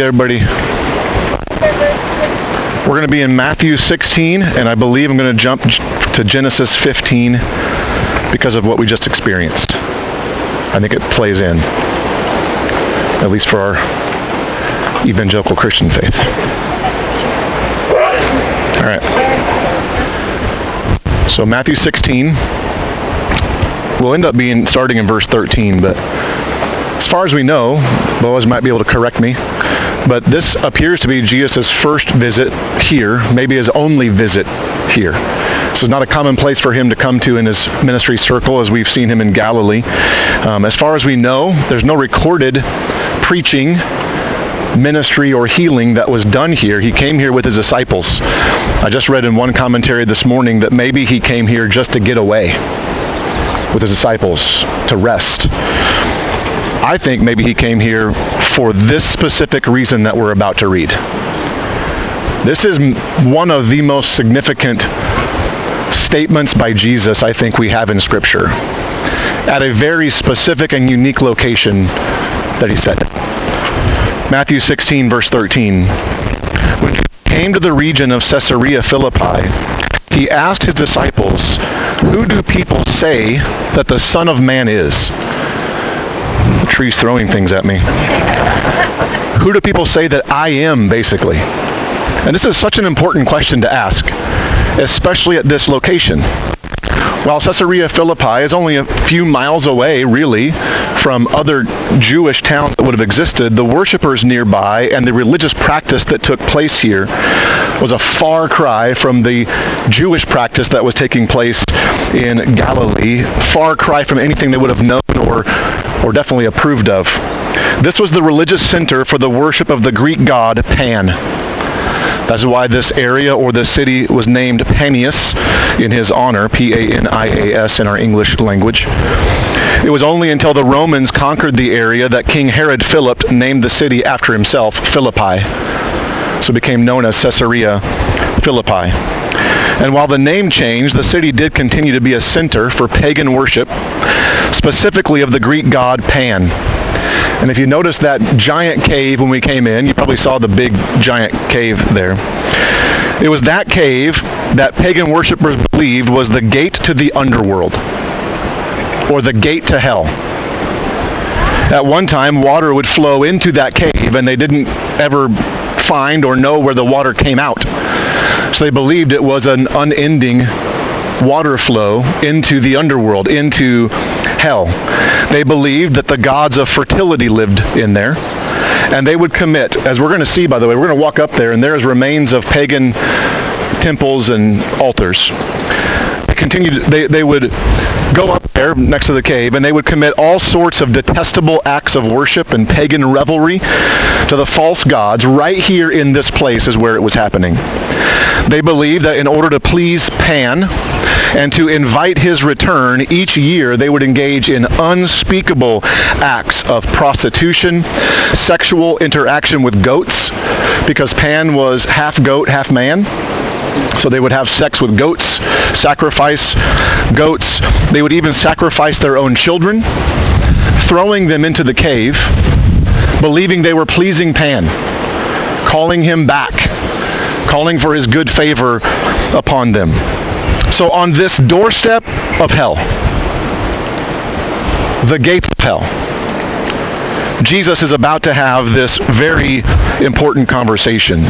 Everybody, we're going to be in Matthew 16, and I believe I'm going to jump to Genesis 15 because of what we just experienced. I think it plays in, at least for our evangelical Christian faith. All right. So Matthew 16, we'll end up starting in verse 13, but as far as we know, Boaz might be able to correct me, but this appears to be Jesus' first visit here, maybe his only visit here. This is not a common place for him to come to in his ministry circle as we've seen him in Galilee. As far as we know, there's no recorded preaching, ministry, or healing that was done here. He came here with his disciples. I just read in one commentary this morning that maybe he came here just to get away with his disciples, to rest. I think maybe he came here for this specific reason that we're about to read. This is one of the most significant statements by Jesus I think we have in Scripture, at a very specific and unique location that he said it. Matthew 16, verse 13. When he came to the region of Caesarea Philippi, he asked his disciples, "Who do people say that the Son of Man is?" The tree's throwing things at me. Who do people say that I am, basically? And this is such an important question to ask, especially at this location. While Caesarea Philippi is only a few miles away, really, from other Jewish towns that would have existed, the worshipers nearby and the religious practice that took place here was a far cry from the Jewish practice that was taking place in Galilee, far cry from anything they would have known or definitely approved of. This was the religious center for the worship of the Greek god Pan. That's why this area or this city was named Panias in his honor, P-A-N-I-A-S in our English language. It was only until the Romans conquered the area that King Herod Philip named the city after himself, Philippi. So it became known as Caesarea Philippi. And while the name changed, the city did continue to be a center for pagan worship, specifically of the Greek god Pan. And if you notice that giant cave when we came in, you probably saw the big giant cave there. It was that cave that pagan worshipers believed was the gate to the underworld, or the gate to hell. At one time, water would flow into that cave, and they didn't ever find or know where the water came out. So they believed it was an unending water flow into the underworld, into hell. They believed that the gods of fertility lived in there, and they would commit, as we're going to see, by the way, we're going to walk up there, and there's remains of pagan temples and altars. They would go up there next to the cave, and they would commit all sorts of detestable acts of worship and pagan revelry to the false gods. Right here in this place is where it was happening. They believed that in order to please Pan and to invite his return each year, they would engage in unspeakable acts of prostitution, sexual interaction with goats, because Pan was half goat, half man. So they would have sex with goats, sacrifice goats. They would even sacrifice their own children, throwing them into the cave, believing they were pleasing Pan, calling him back, calling for his good favor upon them. So on this doorstep of hell, the gates of hell, Jesus is about to have this very important conversation.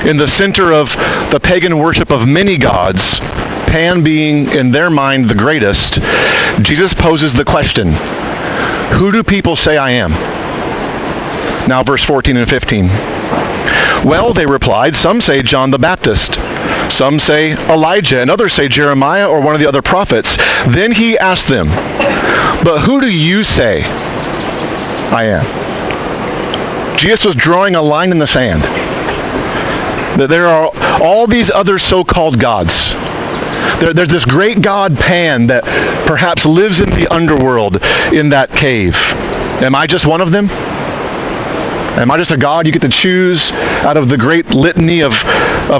In the center of the pagan worship of many gods, Pan being in their mind the greatest, Jesus poses the question, "Who do people say I am?" Now verse 14 and 15. "Well," they replied, "some say John the Baptist, some say Elijah, and others say Jeremiah or one of the other prophets." Then he asked them, "But who do you say I am?" Jesus was drawing a line in the sand. That there are all these other so-called gods. There's this great god Pan that perhaps lives in the underworld in that cave. Am I just one of them? Am I just a god you get to choose out of the great litany of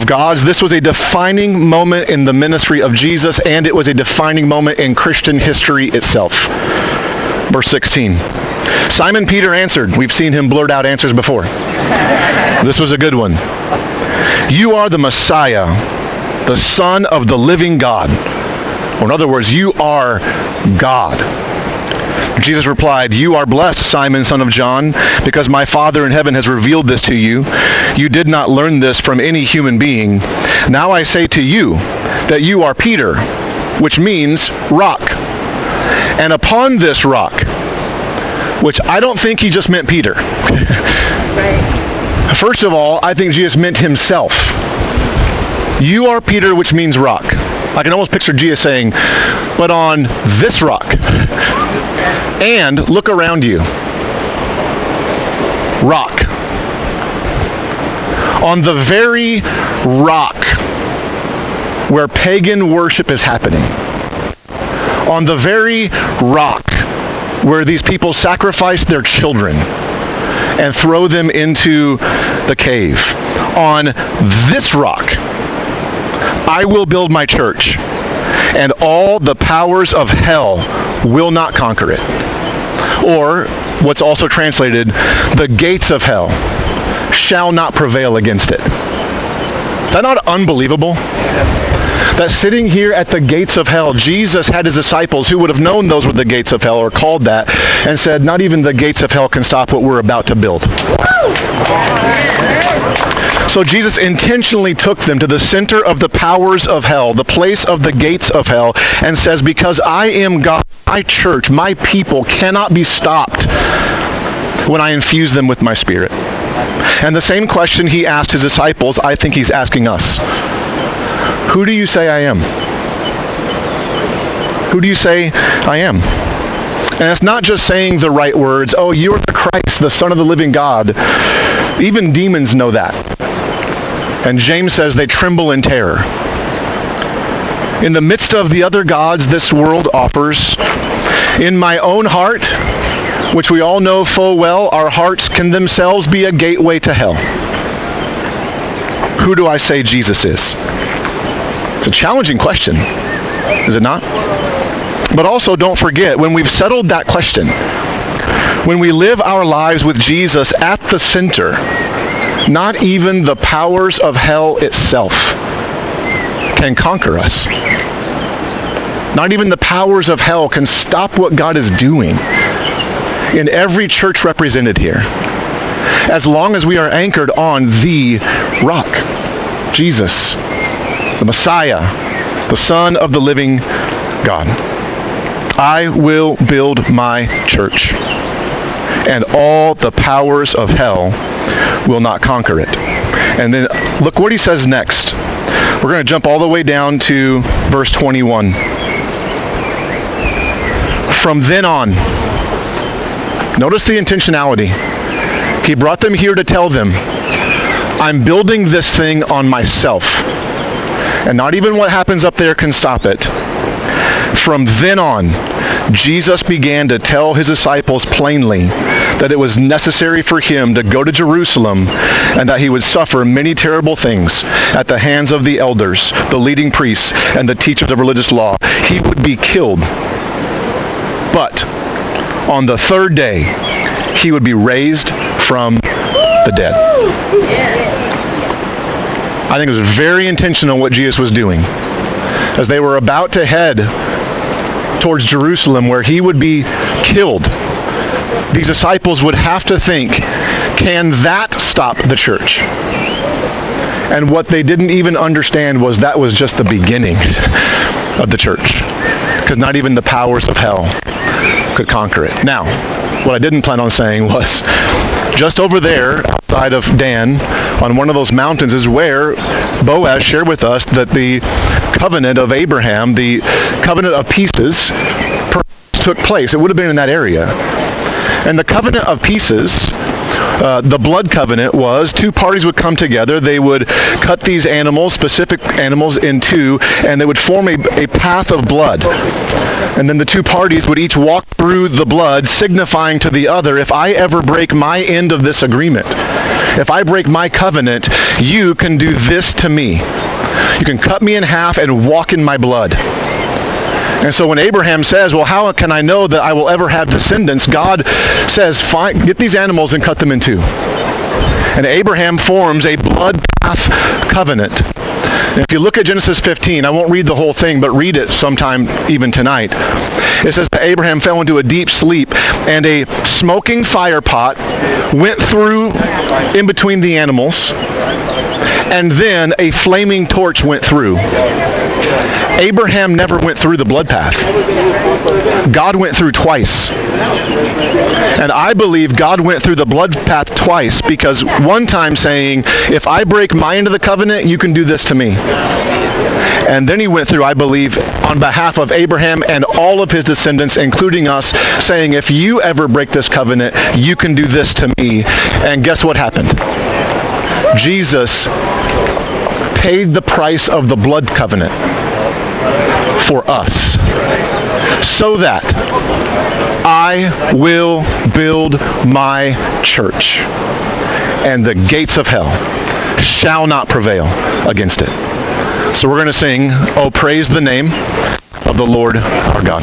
gods? This was a defining moment in the ministry of Jesus, and it was a defining moment in Christian history itself. Verse 16. Simon Peter answered. We've seen him blurt out answers before. This was a good one. You are the Messiah, the Son of the living God. Or in other words, you are God. Jesus replied, you are blessed, Simon, son of John, because my Father in heaven has revealed this to you. You did not learn this from any human being. Now I say to you that you are Peter, which means rock. And upon this rock, which I don't think he just meant Peter. Right. First of all, I think Jesus meant himself. You are Peter, which means rock. I can almost picture Jesus saying, but on this rock. And look around you. Rock. On the very rock where pagan worship is happening. On the very rock where these people sacrifice their children and throw them into the cave. On this rock, I will build my church, and all the powers of hell will not conquer it. Or, what's also translated, the gates of hell shall not prevail against it. Is that not unbelievable? That sitting here at the gates of hell, Jesus had his disciples who would have known those were the gates of hell, or called that, and said, not even the gates of hell can stop what we're about to build. So Jesus intentionally took them to the center of the powers of hell, the place of the gates of hell, and says, because I am God, my church, my people cannot be stopped when I infuse them with my Spirit. And the same question he asked his disciples, I think he's asking us. Who do you say I am? Who do you say I am? And it's not just saying the right words, oh, you are the Christ, the Son of the living God. Even demons know that. And James says they tremble in terror. In the midst of the other gods this world offers, in my own heart, which we all know full well, our hearts can themselves be a gateway to hell. Who do I say Jesus is? It's a challenging question, is it not? But also don't forget, when we've settled that question, when we live our lives with Jesus at the center, not even the powers of hell itself can conquer us. Not even the powers of hell can stop what God is doing in every church represented here, as long as we are anchored on the rock, Jesus, the Messiah, the Son of the living God. I will build my church, and all the powers of hell will not conquer it. And then look what he says next. We're going to jump all the way down to verse 21. From then on, notice the intentionality. He brought them here to tell them, I'm building this thing on myself. And not even what happens up there can stop it. From then on, Jesus began to tell his disciples plainly that it was necessary for him to go to Jerusalem and that he would suffer many terrible things at the hands of the elders, the leading priests, and the teachers of religious law. He would be killed. But on the third day, he would be raised from the dead. I think it was very intentional what Jesus was doing. As they were about to head towards Jerusalem where he would be killed, these disciples would have to think, can that stop the church? And what they didn't even understand was that was just the beginning of the church, because not even the powers of hell could conquer it. Now, what I didn't plan on saying was, just over there, outside of Dan, on one of those mountains is where Boaz shared with us that the covenant of Abraham, the covenant of pieces, took place. It would have been in that area. And the covenant of pieces, the blood covenant, was two parties would come together. They would cut these animals, specific animals, in two, and they would form a path of blood. And then the two parties would each walk through the blood, signifying to the other, if I ever break my end of this agreement, if I break my covenant, you can do this to me. You can cut me in half and walk in my blood. And so when Abraham says, well, how can I know that I will ever have descendants? God says, fine, get these animals and cut them in two. And Abraham forms a blood path covenant. And if you look at Genesis 15, I won't read the whole thing, but read it sometime even tonight. It says that Abraham fell into a deep sleep, and a smoking fire pot went through in between the animals, and then a flaming torch went through. Abraham never went through the blood path. God went through twice. And I believe God went through the blood path twice because one time saying, if I break my end of the covenant, you can do this to me. And then he went through, I believe, on behalf of Abraham and all of his descendants, including us, saying, if you ever break this covenant, you can do this to me. And guess what happened? Jesus paid the price of the blood covenant for us, so that I will build my church, and the gates of hell shall not prevail against it. So we're going to sing, "Oh, praise the name of the Lord our God."